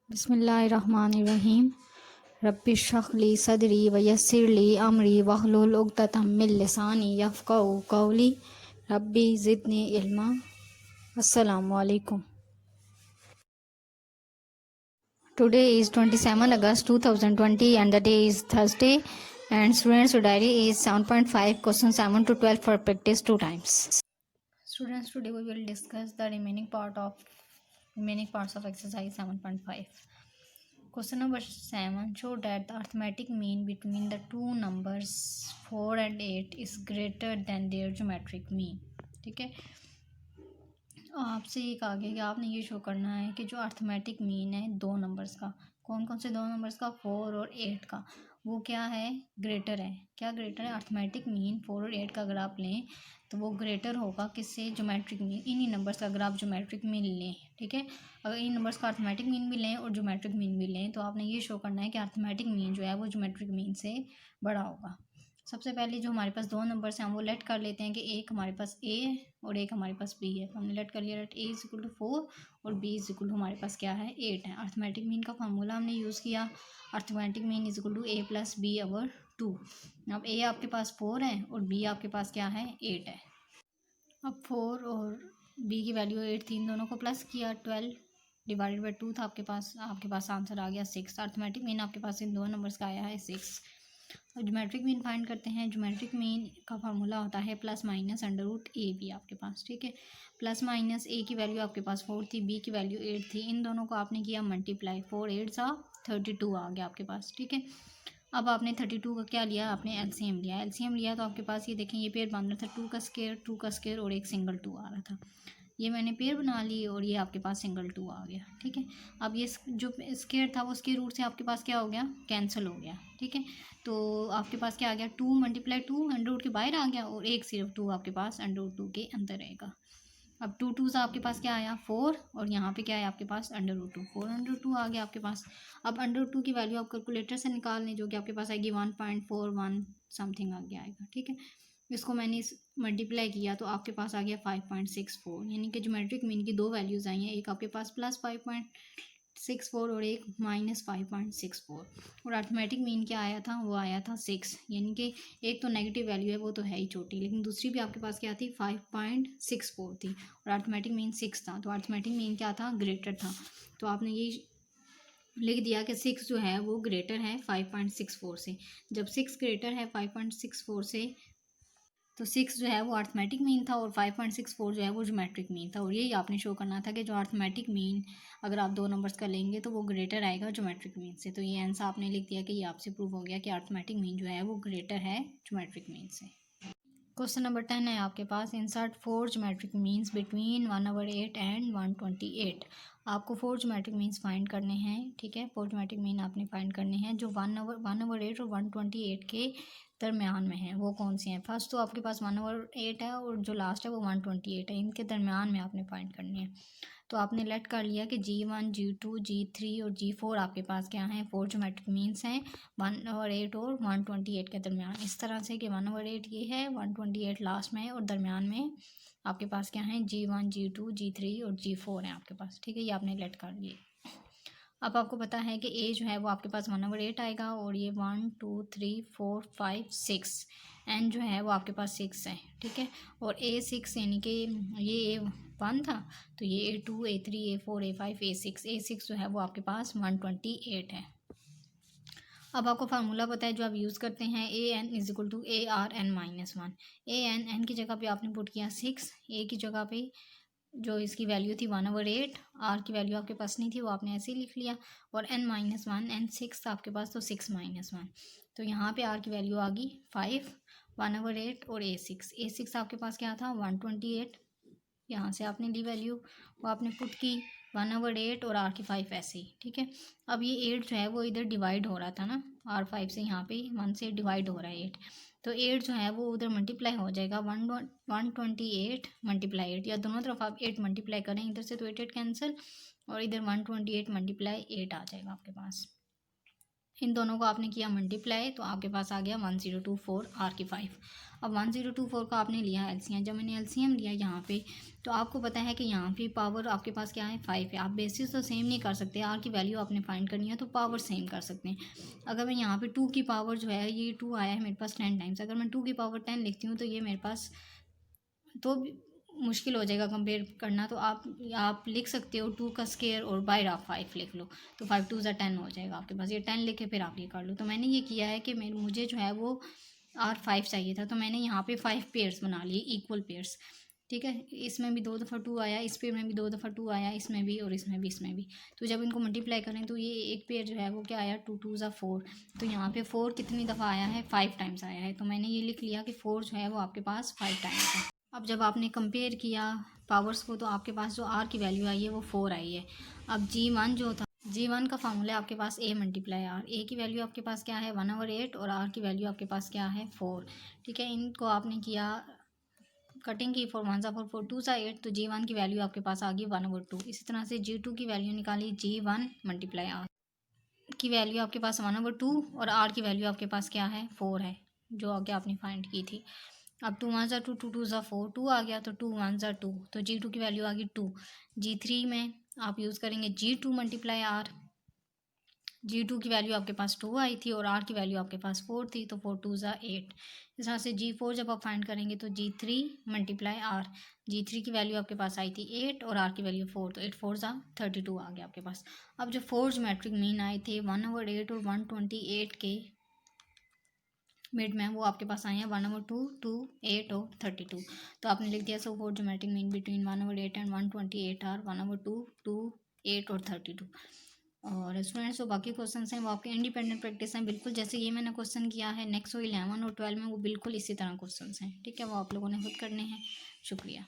बिस्मिल्लाहिर्रहमानिर्रहीम। रब्बि इश्रह ली सदरी व यस्सिर ली अमरी वहलुल उक़दतम मिन लिसानी यफ़क़हू क़ौली। रब्बी ज़िदनी इल्मा। अस्सलामु अलैकुम। Today is 27 August 2020 and the day is Thursday, and students diary is 7.5 question 7 to 12 for practice 2 times. Students, today we will discuss the remaining parts of exercise 7.5. Question number 7. Show that the arithmetic mean between the two numbers 4 and 8 is greater than their geometric mean. ठीक है, आपसे ये कहा गया कि आपने ये show करना है कि जो अर्थमेटिक मीन है दो नंबर्स का, कौन कौन से दो नंबर्स का, 4 और 8 का, वो क्या है, ग्रेटर है। क्या ग्रेटर है? अर्थमेटिक मीन 4 और 8 का अगर आप लें तो वो ग्रेटर होगा किससे? Geometric mean. इन्हीं नंबर्स का अगर आप ज्योमेट्रिक मीन लें, ठीक है, अगर इन नंबर्स का अर्थमेटिक मीन भी लें और ज्योमेट्रिक मीन भी लें तो आपने ये शो करना है कि अर्थमेटिक मीन जो है वो ज्योमेट्रिक मीन से बड़ा होगा। सबसे पहले जो हमारे पास दो नंबर्स हैं हम वो लेट कर लेते हैं कि एक हमारे पास ए है और एक हमारे पास बी है। तो हमने लेट कर लिया let a is equal to 4 और बी इज इक्वल टू हमारे पास क्या है, 8 है। अर्थमेटिक मीन का फार्मूला हमने यूज़ किया, arithmetic mean is equal to a plus b over 2। अब ए आपके पास 4 है और बी आपके पास क्या है, 8 है। अब 4 और बी की वैल्यू 8 थी, इन दोनों को प्लस किया, 12 डिवाइडेड बाई 2 था आपके पास आंसर आ गया 6। अर्थमेटिक मीन आपके पास इन दो नंबर्स का आया है 6। और ज्योमेट्रिक मीन फाइंड करते हैं। ज्योमेट्रिक मीन का फार्मूला होता है plus minus under root a b आपके पास, ठीक है। प्लस माइनस ए की वैल्यू आपके पास 4 थी, बी की वैल्यू 8 थी, इन दोनों को आपने किया मल्टीप्लाई, 4 8 सा 32 आ गया आपके पास, ठीक है। अब आपने 32 का क्या लिया, आपने एलसीएम लिया। एलसीएम लिया तो आपके पास ये देखें, ये पेयर बन रहा था 2 का स्क्वायर और एक सिंगल 2 आ रहा था। ये मैंने पेयर बना ली और ये आपके पास सिंगल 2 आ गया, ठीक है। अब ये जो स्क्वायर था वो स्क्वायर रूट से आपके पास क्या हो गया, कैंसिल हो गया, ठीक है। तो आपके पास क्या आ गया, 2 मल्टीप्लाई 2 अंडर रूट के बाहर आ गया और एक सिर्फ 2 आपके पास अंडर रूट 2 के अंदर रहेगा। अब 2 2 से आपके पास क्या आया, 4 और यहाँ पे क्या है आपके पास अंडर रूट 2, 4 अंडर 2 आ गया आपके पास। अब अंडर रूट 2 की वैल्यू आप कैलकुलेटर से निकाल लें, जो कि आपके पास आएगी 1.41 समथिंग आ गया आएगा, ठीक है। इसको मैंने मल्टीप्लाई किया तो आपके पास आ गया 5.64, यानी कि ज्योमेट्रिक मीन की दो वैल्यूज़ आई हैं, एक आपके पास प्लस 5.64 और एक माइनस 5.64। और अर्थमेटिक मीन क्या आया था, वो आया था 6, यानी कि एक तो नेगेटिव वैल्यू है वो तो है ही छोटी, लेकिन दूसरी भी आपके पास क्या थी, 5.64 थी और अर्थमेटिक मीन 6 था। तो अर्थमेटिक मीन क्या था, ग्रेटर था। तो आपने ये लिख दिया कि 6 जो है वो ग्रेटर है 5.64 से। जब 6 ग्रेटर है 5.64 से तो 6 जो है वो अर्थमेटिक मीन था और 5.64 जो है वो ज्योमेट्रिक मीन था। और यही आपने शो करना था कि जो अर्थमेटिक मीन अगर आप दो नंबर्स का लेंगे तो वो ग्रेटर आएगा ज्योमेट्रिक मीन से। तो ये आंसर आपने लिख दिया कि ये आपसे प्रूव हो गया कि अर्थमेटिक मीन जो है वो ग्रेटर है ज्योमेट्रिक मीन से। क्वेश्चन नंबर 10 है आपके पास, insert 4 geometric means between 1/8 and 128। आपको 4 ज्योमेट्रिक मीन्स फाइंड करने हैं, ठीक है। 4 ज्योमेट्रिक मीन आपने फाइंड करने हैं जो 1/8 और 128 के दरमियान में है। वो कौन से हैं? फर्स्ट तो आपके पास 1/8 है और जो लास्ट है वो 128 है, इनके दरमियान में आपने फाइंड करनी है। तो आपने लेट कर लिया कि G1 G2 G3 और G4 आपके पास क्या हैं, 4 ज्योमेट्रिक मीन्स हैं 1/8 और 128 के दरमियान। इस तरह से कि 1/8 ये है, 128 लास्ट में है और दरमियान में आपके पास क्या है, G1 G2 G3 और G4 हैं आपके पास, ठीक है। ये आपने लेट कर लिए। अब आपको पता है कि ए जो है वो आपके पास 1/8 आएगा और ये 1 2 3 4 5 6, एन जो है वो आपके पास 6 है, ठीक है। और A6 यानी कि ये A1 था तो ये A2 A3 A4 A5 A6 जो है वो आपके पास 128 है। अब आपको फार्मूला पता है जो आप यूज़ करते हैं, AN is equal to ARN-1। AN की जगह पे आपने पुट किया 6, A की जगह पे जो इसकी वैल्यू थी 1/8, आर की वैल्यू आपके पास नहीं थी वो आपने ऐसे ही लिख लिया, और n-1 n6 था आपके पास तो 6-1। तो यहाँ पे आर की वैल्यू आ गई 5, 1/8 और A6 आपके पास क्या था 128। यहाँ से आपने ली वैल्यू, वो आपने पुट की 1/8 और आर की 5 ऐसे ही, ठीक है। अब ये 8 जो है वो इधर डिवाइड हो रहा था ना, आर 5 से यहाँ पे 1 से डिवाइड हो रहा है 8, तो 8 जो है वो उधर मल्टीप्लाई हो जाएगा 128 मल्टीप्लाई 8, या दोनों तरफ आप 8 मल्टीप्लाई करें, इधर से तो 8 8 कैंसिल और इधर 128 मल्टीप्लाई 8 आ जाएगा आपके पास। इन दोनों को आपने किया मल्टीप्लाई तो आपके पास आ गया 1024 आर की 5। अब 1024 का आपने लिया एलसीएम। जब मैंने एलसीएम लिया यहाँ पे तो आपको पता है कि यहाँ पे पावर आपके पास क्या है 5 है। आप बेसिस तो सेम नहीं कर सकते, आर की वैल्यू आपने फाइंड करनी है तो पावर सेम कर सकते हैं। अगर मैं यहाँ पे 2 की पावर जो है, ये 2 आया है मेरे पास 10 टाइम्स, अगर मैं 2 की पावर 10 लिखती हूँ तो ये मेरे पास तो मुश्किल हो जाएगा कंपेयर करना। तो आप लिख सकते हो 2 का स्केयर और बाय आप 5 लिख लो तो 5 2 10 हो जाएगा आपके पास। ये 10 लिख के फिर आप ये कर लो। तो मैंने ये किया है कि मुझे जो है वो R5 चाहिए था, तो मैंने यहाँ पे 5 पेयर्स बना लिए, इक्वल पेयर्स। ठीक है, इसमें भी 2 दफ़ा 2 आया, इस पेयर में भी 2 दफ़ा 2 आया, इसमें भी और इसमें भी, इसमें भी। तो जब इनको मल्टीप्लाई करें तो ये एक पेयर जो है वो क्या आया 2 2 4। तो यहाँ पे 4 कितनी दफ़ा आया है 5 टाइम्स आया है। तो मैंने ये लिख लिया कि 4 जो है वो आपके पास 5 टाइम्स है। अब जब आपने कंपेयर किया पावर्स को तो आपके पास जो आर की वैल्यू आई है वो 4 आई है। अब G1 जो था, G1 का फार्मूला आपके पास A मल्टीप्लाई आर। ए की वैल्यू आपके पास क्या है 1/8 और आर की वैल्यू आपके पास क्या है 4। ठीक है, इनको आपने किया कटिंग की 4 1 4 4 2 8, तो G1 की वैल्यू आपके पास आ गई 1/2। इसी तरह से G2 की वैल्यू निकाली, G1 मल्टीप्लाई आर की वैल्यू आपके पास 1/2 और आर की वैल्यू आपके पास क्या है 4 है, जो आगे आपने फाइंड की थी। अब 2 1 2 2 2 4 2 आ गया, तो 2 1 2, तो G2 की वैल्यू आ गई 2। G3 में आप यूज़ करेंगे G2 मल्टीप्लाई आर। G2 की वैल्यू आपके पास 2 आई थी और R की वैल्यू आपके पास 4 थी, तो 4 2 8। इस तरह से G4 जब आप फाइंड करेंगे तो G3 मल्टीप्लाई आर। G3 की वैल्यू आपके पास आई थी 8 और R की वैल्यू 4, तो 8 4 32 आ गया आपके पास। अब जो 4 ज्योमेट्रिक मीन आए थे 1/8 और 128 के मिड में, वो आपके पास आए हैं 1/2 2 8 और 32। तो आपने लिख दिया so 4 geometric mean between 1/8 and 128 are 1/2 2 8 और 32। और स्टूडेंट्स जो बाकी क्वेश्चन हैं वो आपके इंडिपेंडेंट प्रैक्टिस हैं, बिल्कुल जैसे ये मैंने क्वेश्चन किया है। नेक्स्ट 11 और 12 में वो बिल्कुल इसी तरह क्वेश्चन हैं। ठीक है, वो आप लोगों ने खुद करने हैं। शुक्रिया।